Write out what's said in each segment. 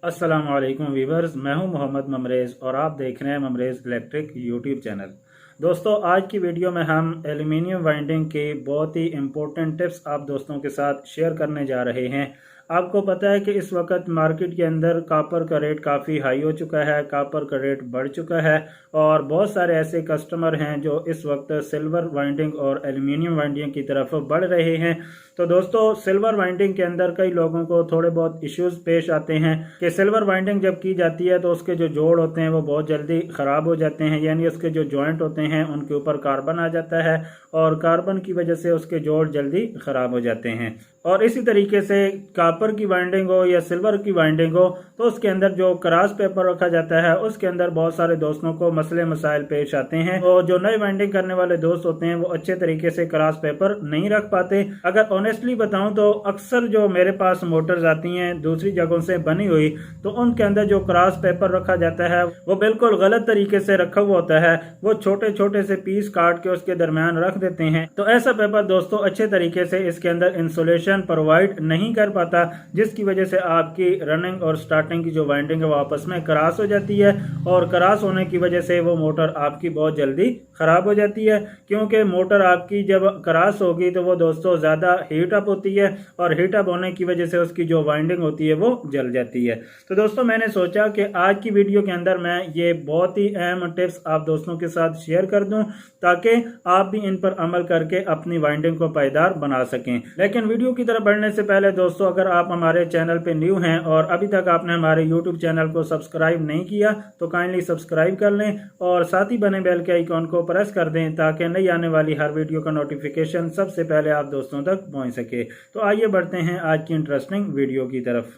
अस्सलाम वालेकुम वीवर्स, मैं हूं मोहम्मद ममरेज़ और आप देख रहे हैं ममरेज़ इलेक्ट्रिक यूट्यूब चैनल। दोस्तों, आज की वीडियो में हम एल्युमिनियम वाइंडिंग के बहुत ही इम्पोर्टेंट टिप्स आप दोस्तों के साथ शेयर करने जा रहे हैं। आपको पता है कि इस वक्त मार्केट के अंदर कॉपर का रेट काफ़ी हाई हो चुका है, कॉपर का रेट बढ़ चुका है और बहुत सारे ऐसे कस्टमर हैं जो इस वक्त सिल्वर वाइंडिंग और एल्युमिनियम वाइंडिंग की तरफ बढ़ रहे हैं। तो दोस्तों, सिल्वर वाइंडिंग के अंदर कई लोगों को थोड़े बहुत इश्यूज पेश आते हैं कि सिल्वर वाइंडिंग जब की जाती है तो उसके जो जोड़ होते हैं वो बहुत जल्दी ख़राब हो जाते हैं, यानी उसके जो जॉइंट होते हैं उनके ऊपर कार्बन आ जाता है और कार्बन की वजह से उसके जोड़ जल्दी ख़राब हो जाते हैं। और इसी तरीके से कॉपर की वाइंडिंग हो या सिल्वर की वाइंडिंग हो तो उसके अंदर जो क्रॉस पेपर रखा जाता है उसके अंदर बहुत सारे दोस्तों को मसले मसाइल पेश आते हैं और जो नई वाइंडिंग करने वाले दोस्त होते हैं वो अच्छे तरीके से क्रॉस पेपर नहीं रख पाते। अगर ऑनेस्टली बताऊं तो अक्सर जो मेरे पास मोटर्स आती हैं दूसरी जगहों से बनी हुई, तो उनके अंदर जो क्रॉस पेपर रखा जाता है वो बिल्कुल गलत तरीके से रखा हुआ होता है। वो छोटे छोटे से पीस काट के उसके दरमियान रख देते हैं, तो ऐसा पेपर दोस्तों अच्छे तरीके से इसके अंदर इंसुलेशन प्रोवाइड नहीं कर पाता, जिसकी वजह से आपकी रनिंग और स्टार्टिंग की जो वाइंडिंग है वो आपस में क्रॉस हो जाती है और क्रॉस होने की वजह से वो मोटर आपकी बहुत जल्दी खराब हो जाती है। क्योंकि मोटर आपकी जब क्रॉस होगी तो वो दोस्तों ज़्यादा हीट अप होती है और हीट अप होने की वजह से उसकी जो वाइंडिंग होती है वो जल जाती है। तो दोस्तों, मैंने सोचा कि आज की वीडियो के अंदर मैं ये बहुत ही अहम टिप्स आप दोस्तों के साथ शेयर कर दूं ताकि आप भी इन पर अमल करके अपनी वाइंडिंग को पायदार बना सकें। लेकिन वीडियो की तरफ बढ़ने से पहले दोस्तों, अगर आप हमारे चैनल पे न्यू हैं और अभी तक आपने हमारे यूट्यूब चैनल को सब्सक्राइब नहीं किया तो काइंडली सब्सक्राइब कर लें और साथ ही बने बेल के आइकॉन को प्रेस कर दें ताकि नई आने वाली हर वीडियो का नोटिफिकेशन सबसे पहले आप दोस्तों तक पहुंच सके। तो आइए बढ़ते हैं आज की इंटरेस्टिंग वीडियो की तरफ।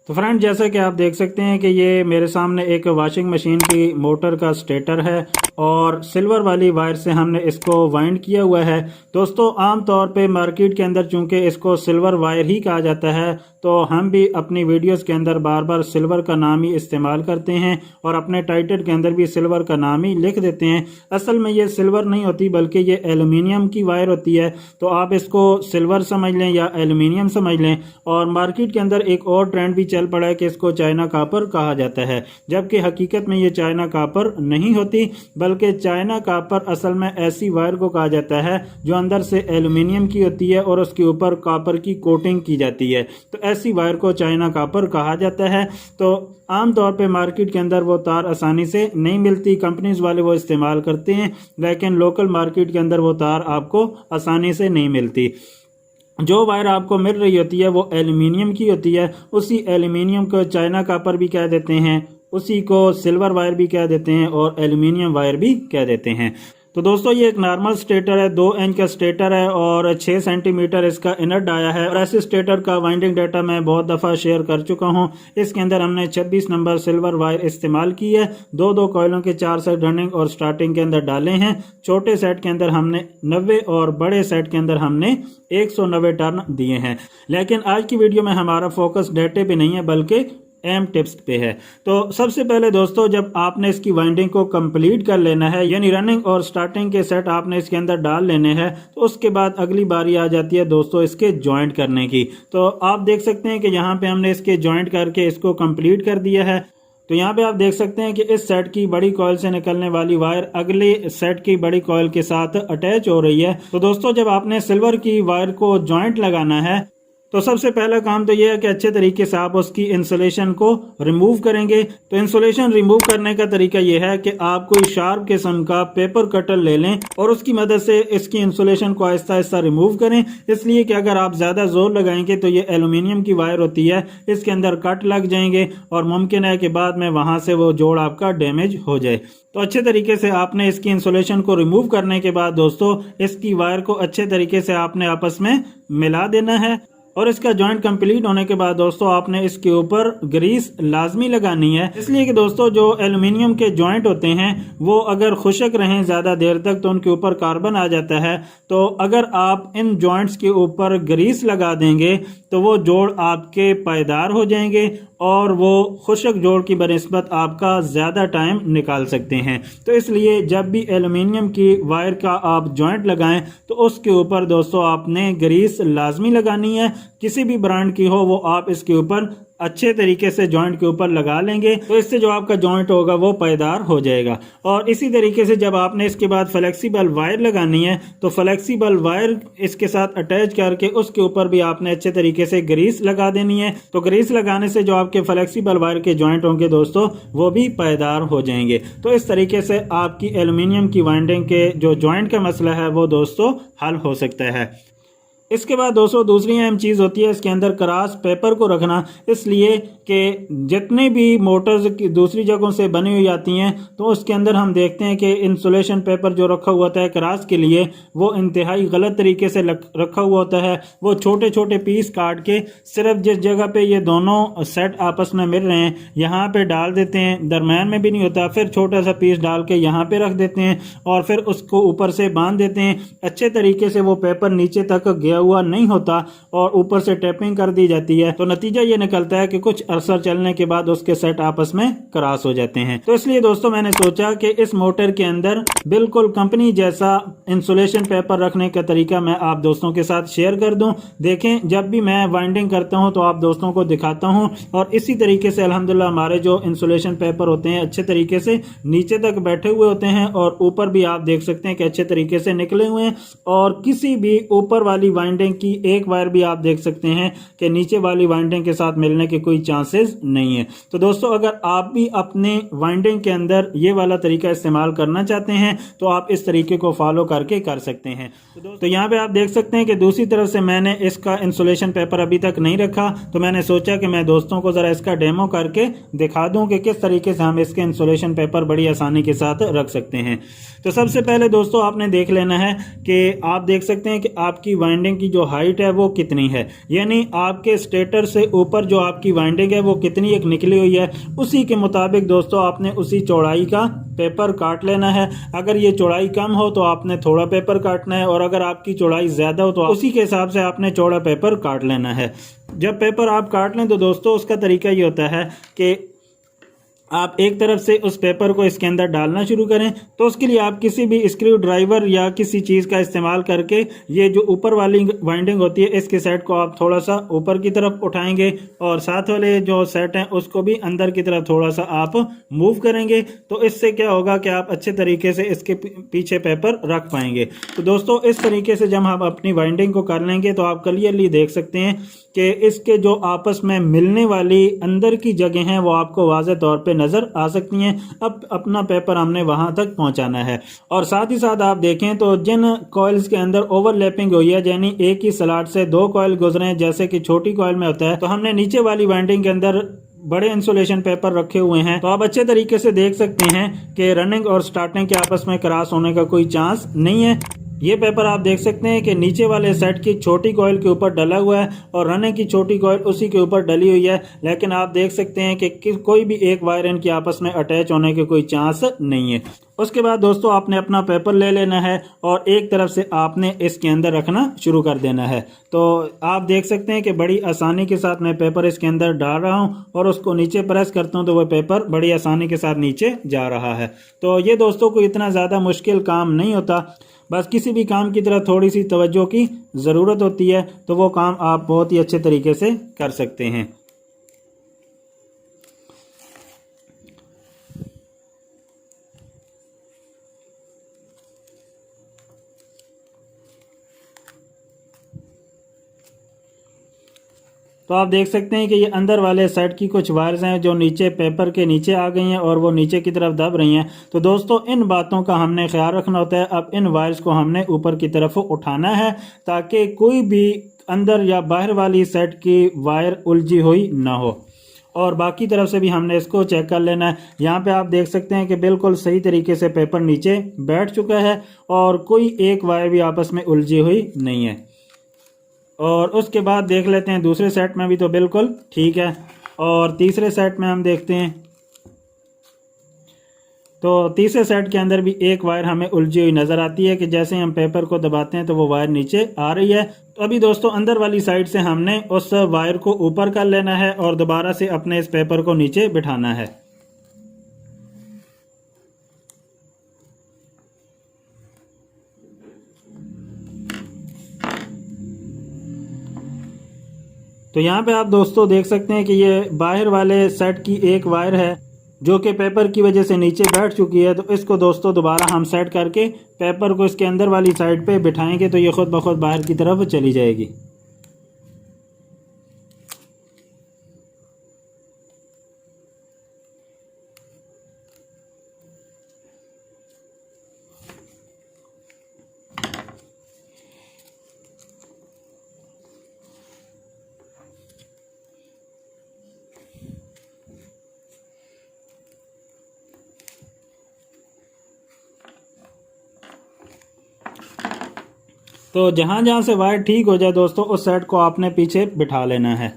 तो फ्रेंड, जैसा कि आप देख सकते हैं कि ये मेरे सामने एक वॉशिंग मशीन की मोटर का स्टेटर है और सिल्वर वाली वायर से हमने इसको वाइंड किया हुआ है। दोस्तों, आमतौर पे मार्केट के अंदर चूंकि इसको सिल्वर वायर ही कहा जाता है तो हम भी अपनी वीडियोस के अंदर बार बार सिल्वर का नाम ही इस्तेमाल करते हैं और अपने टाइटल के अंदर भी सिल्वर का नाम ही लिख देते हैं। असल में ये सिल्वर नहीं होती बल्कि ये एल्युमिनियम की वायर होती है, तो आप इसको सिल्वर समझ लें या एल्युमिनियम समझ लें। और मार्केट के अंदर एक और ट्रेंड भी चल पड़ा है कि इसको चाइना कॉपर कहा जाता है, जबकि हकीकत में ये चाइना कॉपर नहीं होती बल्कि चाइना कॉपर असल में ऐसी वायर को कहा जाता है जो अंदर से एल्युमिनियम की होती है और उसके ऊपर कॉपर की कोटिंग की जाती है, तो ऐसी वायर को चाइना कॉपर कहा जाता है। तो आमतौर पे मार्केट के अंदर वो तार आसानी से नहीं मिलती, कंपनीज वाले वो इस्तेमाल करते हैं, लेकिन लोकल मार्केट के अंदर वो तार आपको आसानी से नहीं मिलती। जो वायर आपको मिल रही होती है वो एल्युमिनियम की होती है। उसी एल्युमिनियम को चाइना कॉपर भी कह देते हैं, उसी को सिल्वर वायर भी कह देते हैं और एल्युमिनियम वायर भी कह देते हैं। तो दोस्तों, ये एक नॉर्मल स्टेटर है, 2 इंच का स्टेटर है और 6 सेंटीमीटर इसका इनर डाया है। और ऐसे स्टेटर का वाइंडिंग डाटा मैं बहुत दफ़ा शेयर कर चुका हूं। इसके अंदर हमने 26 नंबर सिल्वर वायर इस्तेमाल की है। 2-2 कॉइलों के 4 सेट रनिंग और स्टार्टिंग के अंदर डाले हैं। छोटे सेट के अंदर हमने 90 और बड़े सेट के अंदर हमने 190 टर्न दिए हैं। लेकिन आज की वीडियो में हमारा फोकस डाटे पे नहीं है बल्कि एम टिप्स पे है। तो सबसे पहले दोस्तों, जब आपने इसकी वाइंडिंग को कंप्लीट कर लेना है, यानी रनिंग और स्टार्टिंग के सेट आपने इसके अंदर डाल लेने हैं, तो उसके बाद अगली बारी आ जाती है दोस्तों इसके जॉइंट करने की। तो आप देख सकते हैं कि यहाँ पे हमने इसके जॉइंट करके इसको कंप्लीट कर दिया है। तो यहाँ पे आप देख सकते हैं कि इस सेट की बड़ी कॉइल से निकलने वाली वायर अगले सेट की बड़ी कॉइल के साथ अटैच हो रही है। तो दोस्तों, जब आपने सिल्वर की वायर को जॉइंट लगाना है तो सबसे पहला काम तो यह है कि अच्छे तरीके से आप उसकी इंसुलेशन को रिमूव करेंगे। तो इंसुलेशन रिमूव करने का तरीका यह है कि आप कोई शार्प किस्म का पेपर कटर ले लें और उसकी मदद से इसकी इंसुलेशन को आहिस्ता आहिस्ता रिमूव करें। इसलिए कि अगर आप ज़्यादा जोर लगाएंगे तो ये एल्युमिनियम की वायर होती है, इसके अंदर कट लग जाएंगे और मुमकिन है कि बाद में वहाँ से वो जोड़ आपका डैमेज हो जाए। तो अच्छे तरीके से आपने इसकी इंसुलेशन को रिमूव करने के बाद दोस्तों इसकी वायर को अच्छे तरीके से आपने आपस में मिला देना है। और इसका जॉइंट कंप्लीट होने के बाद दोस्तों आपने इसके ऊपर ग्रीस लाजमी लगानी है। इसलिए कि दोस्तों जो एल्युमिनियम के जॉइंट होते हैं वो अगर खुशक रहें ज़्यादा देर तक तो उनके ऊपर कार्बन आ जाता है। तो अगर आप इन जॉइंट्स के ऊपर ग्रीस लगा देंगे तो वो जोड़ आपके पायदार हो जाएंगे और वो खुशक जोड़ की बनिस्बत आपका ज़्यादा टाइम निकाल सकते हैं। तो इसलिए जब भी एल्युमिनियम की वायर का आप जॉइंट लगाएं तो उसके ऊपर दोस्तों आपने ग्रीस लाजमी लगानी है। किसी भी ब्रांड की हो वो आप इसके ऊपर अच्छे तरीके से जॉइंट के ऊपर लगा लेंगे तो इससे जो आपका जॉइंट होगा वो पायदार हो जाएगा। और इसी तरीके से जब आपने इसके बाद फ्लेक्सिबल वायर लगानी है तो फ्लेक्सिबल वायर इसके साथ अटैच करके उसके ऊपर भी आपने अच्छे तरीके से ग्रीस लगा देनी है। तो ग्रीस लगाने से जो आपके फ्लेक्सिबल वायर के जॉइंट होंगे दोस्तों वो भी पायदार हो जाएंगे। तो इस तरीके से आपकी एल्युमिनियम की वाइंडिंग के जो जॉइंट का मसला है वो दोस्तों हल हो सकता है। इसके बाद दोस्तों दूसरी अहम चीज़ होती है इसके अंदर क्रॉस पेपर को रखना, इसलिए कि जितने भी मोटर्स की दूसरी जगहों से बनी हुई आती हैं तो उसके अंदर हम देखते हैं कि इंसुलेशन पेपर जो रखा हुआ होता है क्रॉस के लिए वो इंतहाई गलत तरीके से रखा हुआ होता है। वो छोटे छोटे पीस काट के सिर्फ जिस जगह पे ये दोनों सेट आपस में मिल रहे हैं यहाँ पे डाल देते हैं, दरम्यान में भी नहीं होता, फिर छोटा सा पीस डाल के यहाँ पे रख देते हैं और फिर उसको ऊपर से बांध देते हैं। अच्छे तरीके से वो पेपर नीचे तक गया हुआ नहीं होता और ऊपर से टैपिंग कर दी जाती है, तो नतीजा ये निकलता है कि कुछ अरसा चलने के बाद उसके सेट आपस में क्रॉस हो जाते हैं। तो इसलिए दोस्तों मैंने सोचा कि इस मोटर के अंदर बिल्कुल कंपनी जैसा इंसुलेशन पेपर रखने का तरीका मैं आप दोस्तों के साथ शेयर कर दूं। देखें जब भी मैं वाइंडिंग करता हूं तो आप दोस्तों को दिखाता हूं और इसी तरीके से अल्हम्दुलिल्लाह हमारे जो इंसुलेशन पेपर होते हैं अच्छे तरीके से नीचे तक बैठे हुए होते हैं और ऊपर भी आप देख सकते हैं कि अच्छे तरीके से निकले हुए हैं और किसी भी ऊपर वाली वाइंडिंग की एक वायर भी आप देख सकते हैं कि नीचे वाली वाइंडिंग के साथ मिलने के कोई चांसेस नहीं है। तो दोस्तों अगर आप भी अपने वाइंडिंग के अंदर ये वाला तरीका इस्तेमाल करना चाहते हैं तो आप इस तरीके को फॉलो करके कर सकते हैं। तो यहाँ पे आप देख सकते हैं कि दूसरी तरफ से मैंने इसका इंसुलेशन पेपर अभी तक नहीं रखा, तो मैंने सोचा कि मैं दोस्तों को जरा इसका डेमो करके दिखा दूं कि किस तरीके से हम इसके इंसुलेशन पेपर बड़ी आसानी के साथ रख सकते हैं। तो सबसे पहले दोस्तों आपने देख लेना है कि आप देख सकते हैं कि आपकी वाइंडिंग की जो हाइट है वो कितनी है, यानी आपके स्टेटर से ऊपर जो आपकी वाइंडिंग है वो कितनी एक निकली हुई है, उसी के मुताबिक दोस्तों आपने उसी चौड़ाई का पेपर काट लेना है। अगर ये चौड़ाई कम हो तो आपने थोड़ा पेपर काटना है और अगर आपकी चौड़ाई ज्यादा हो तो उसी के हिसाब से आपने चौड़ा पेपर काट लेना है। जब पेपर आप काट लें तो दोस्तों उसका तरीका ये होता है कि आप एक तरफ से उस पेपर को इसके अंदर डालना शुरू करें, तो उसके लिए आप किसी भी स्क्रू ड्राइवर या किसी चीज़ का इस्तेमाल करके ये जो ऊपर वाली वाइंडिंग होती है इसके सेट को आप थोड़ा सा ऊपर की तरफ उठाएंगे और साथ वाले जो सेट हैं उसको भी अंदर की तरफ थोड़ा सा आप मूव करेंगे। तो इससे क्या होगा कि आप अच्छे तरीके से इसके पीछे पेपर रख पाएंगे। तो दोस्तों इस तरीके से जब हम अपनी वाइंडिंग को कर लेंगे तो आप क्लियरली देख सकते हैं कि इसके जो आपस में मिलने वाली अंदर की जगह हैं वो आपको वाज़ेह तौर पे नज़र आ सकती हैं। अब अपना पेपर हमने वहां तक पहुंचाना है और साथ ही साथ आप देखें तो जिन कॉइल्स के अंदर ओवरलैपिंग हुई है, यानी एक ही स्लॉट से दो कॉइल गुजरे हैं जैसे कि छोटी कॉइल में होता है, तो हमने नीचे वाली वाइंडिंग के अंदर बड़े इंसुलेशन पेपर रखे हुए हैं। तो आप अच्छे तरीके से देख सकते हैं कि रनिंग और स्टार्टिंग के आपस में क्रॉस होने का कोई चांस नहीं है। ये पेपर आप देख सकते हैं कि नीचे वाले सेट की छोटी कॉइल के ऊपर डला हुआ है और रनिंग की छोटी कॉइल उसी के ऊपर डली हुई है, लेकिन आप देख सकते हैं कि कोई भी एक वायर इनकी आपस में अटैच होने के कोई चांस नहीं है। उसके बाद दोस्तों आपने अपना पेपर ले लेना है और एक तरफ से आपने इसके अंदर रखना शुरू कर देना है। तो आप देख सकते हैं कि बड़ी आसानी के साथ मैं पेपर इसके अंदर डाल रहा हूं और उसको नीचे प्रेस करता हूं तो वह पेपर बड़ी आसानी के साथ नीचे जा रहा है। तो ये दोस्तों को इतना ज़्यादा मुश्किल काम नहीं होता, बस किसी भी काम की तरफ थोड़ी सी तवज्जो की ज़रूरत होती है तो वो काम आप बहुत ही अच्छे तरीके से कर सकते हैं। तो आप देख सकते हैं कि ये अंदर वाले सेट की कुछ वायर्स हैं जो नीचे पेपर के नीचे आ गई हैं और वो नीचे की तरफ दब रही हैं। तो दोस्तों इन बातों का हमने ख्याल रखना होता है। अब इन वायर्स को हमने ऊपर की तरफ उठाना है ताकि कोई भी अंदर या बाहर वाली सेट की वायर उलझी हुई ना हो, और बाकी तरफ से भी हमने इसको चेक कर लेना है। यहाँ पे आप देख सकते हैं कि बिल्कुल सही तरीके से पेपर नीचे बैठ चुका है और कोई एक वायर भी आपस में उलझी हुई नहीं है। और उसके बाद देख लेते हैं दूसरे सेट में भी तो बिल्कुल ठीक है, और तीसरे सेट में हम देखते हैं तो तीसरे सेट के अंदर भी एक वायर हमें उलझी हुई नज़र आती है कि जैसे हम पेपर को दबाते हैं तो वो वायर नीचे आ रही है। तो अभी दोस्तों अंदर वाली साइड से हमने उस वायर को ऊपर कर लेना है और दोबारा से अपने इस पेपर को नीचे बिठाना है। तो यहाँ पे आप दोस्तों देख सकते हैं कि ये बाहर वाले सेट की एक वायर है जो कि पेपर की वजह से नीचे बैठ चुकी है। तो इसको दोस्तों दोबारा हम सेट करके पेपर को इसके अंदर वाली साइड पे बिठाएंगे तो ये खुद ब खुद बाहर की तरफ चली जाएगी। तो जहाँ जहाँ से वायर ठीक हो जाए दोस्तों उस सेट को आपने पीछे बिठा लेना है।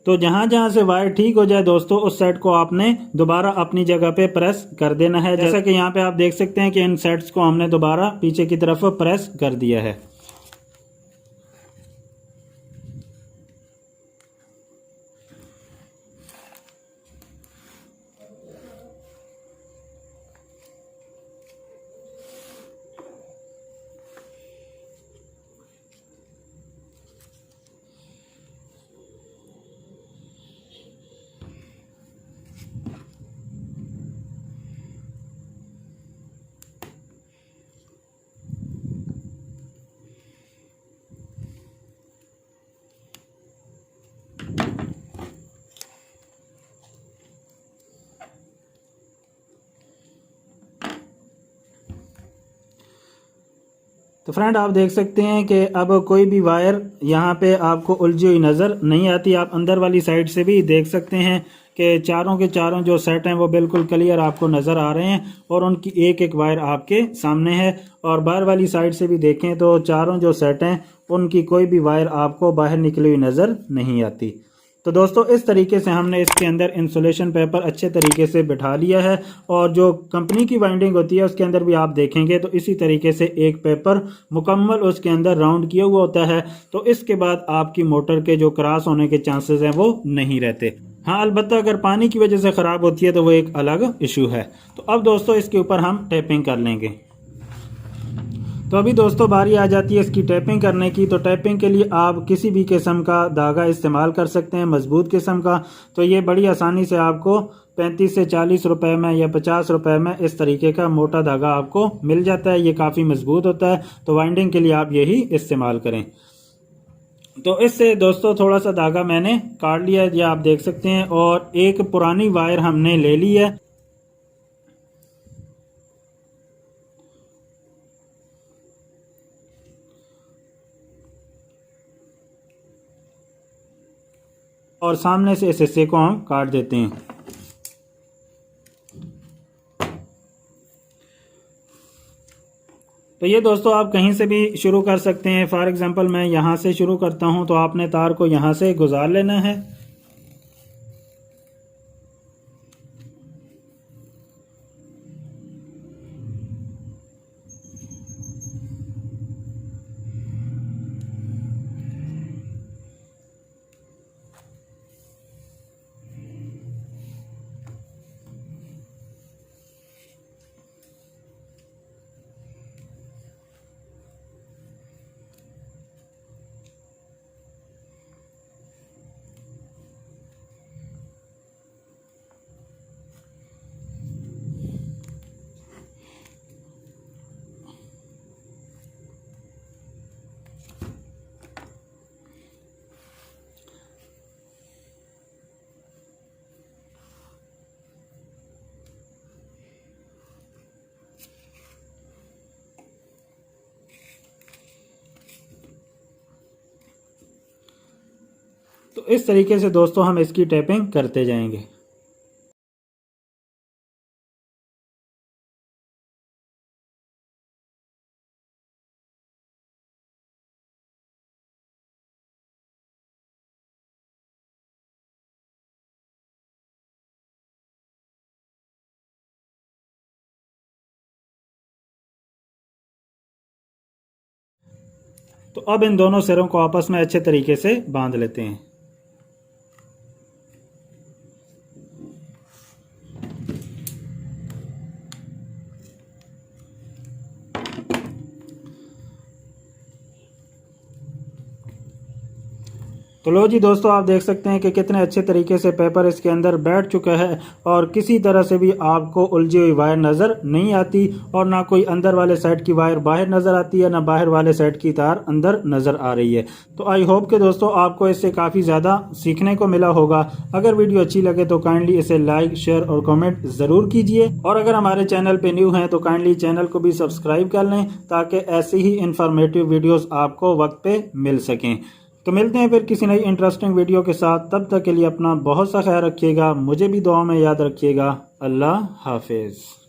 तो जहाँ जहाँ से वायर ठीक हो जाए दोस्तों उस सेट को आपने दोबारा अपनी जगह पे प्रेस कर देना है। जैसा कि यहाँ पे आप देख सकते हैं कि इन सेट्स को हमने दोबारा पीछे की तरफ प्रेस कर दिया है। तो फ्रेंड आप देख सकते हैं कि अब कोई भी वायर यहाँ पे आपको उलझी हुई नज़र नहीं आती। आप अंदर वाली साइड से भी देख सकते हैं कि चारों के चारों जो सेट हैं वो बिल्कुल क्लियर आपको नज़र आ रहे हैं और उनकी एक एक वायर आपके सामने है। और बाहर वाली साइड से भी देखें तो चारों जो सेट हैं उनकी कोई भी वायर आपको बाहर निकली हुई नज़र नहीं आती। तो दोस्तों इस तरीके से हमने इसके अंदर इंसुलेशन पेपर अच्छे तरीके से बिठा लिया है। और जो कंपनी की वाइंडिंग होती है उसके अंदर भी आप देखेंगे तो इसी तरीके से एक पेपर मुकम्मल उसके अंदर राउंड किया हुआ होता है। तो इसके बाद आपकी मोटर के जो क्रॉस होने के चांसेस हैं वो नहीं रहते। हाँ अलबत्ता अगर पानी की वजह से ख़राब होती है तो वो एक अलग इशू है। तो अब दोस्तों इसके ऊपर हम टैपिंग कर लेंगे। तो अभी दोस्तों बारी आ जाती है इसकी टैपिंग करने की। तो टैपिंग के लिए आप किसी भी किस्म का धागा इस्तेमाल कर सकते हैं, मजबूत किस्म का। तो ये बड़ी आसानी से आपको 35 से 40 रुपए में या 50 रुपए में इस तरीके का मोटा धागा आपको मिल जाता है। ये काफ़ी मजबूत होता है। तो वाइंडिंग के लिए आप यही इस्तेमाल करें। तो इससे दोस्तों थोड़ा सा धागा मैंने काट लिया है, ये आप देख सकते हैं। और एक पुरानी वायर हमने ले ली है। और सामने से इस हिस्से को हम काट देते हैं। तो ये दोस्तों आप कहीं से भी शुरू कर सकते हैं। फॉर एग्जांपल मैं यहाँ से शुरू करता हूँ तो आपने तार को यहाँ से गुजार लेना है। तो इस तरीके से दोस्तों हम इसकी टैपिंग करते जाएंगे। तो अब इन दोनों सिरों को आपस में अच्छे तरीके से बांध लेते हैं। तो लो जी दोस्तों, आप देख सकते हैं कि कितने अच्छे तरीके से पेपर इसके अंदर बैठ चुका है और किसी तरह से भी आपको उलझी हुई वायर नज़र नहीं आती और ना कोई अंदर वाले साइड की वायर बाहर नज़र आती है, ना बाहर वाले साइड की तार अंदर नज़र आ रही है। तो आई होप कि दोस्तों आपको इससे काफ़ी ज़्यादा सीखने को मिला होगा। अगर वीडियो अच्छी लगे तो काइंडली इसे लाइक, शेयर और कमेंट ज़रूर कीजिए और अगर हमारे चैनल पे न्यू हैं तो काइंडली चैनल को भी सब्सक्राइब कर लें ताकि ऐसी ही इंफॉर्मेटिव वीडियोस आपको वक्त पे मिल सकें। तो मिलते हैं फिर किसी नई इंटरेस्टिंग वीडियो के साथ। तब तक के लिए अपना बहुत सा ख्याल रखिएगा, मुझे भी दुआ में याद रखिएगा। अल्लाह हाफिज़।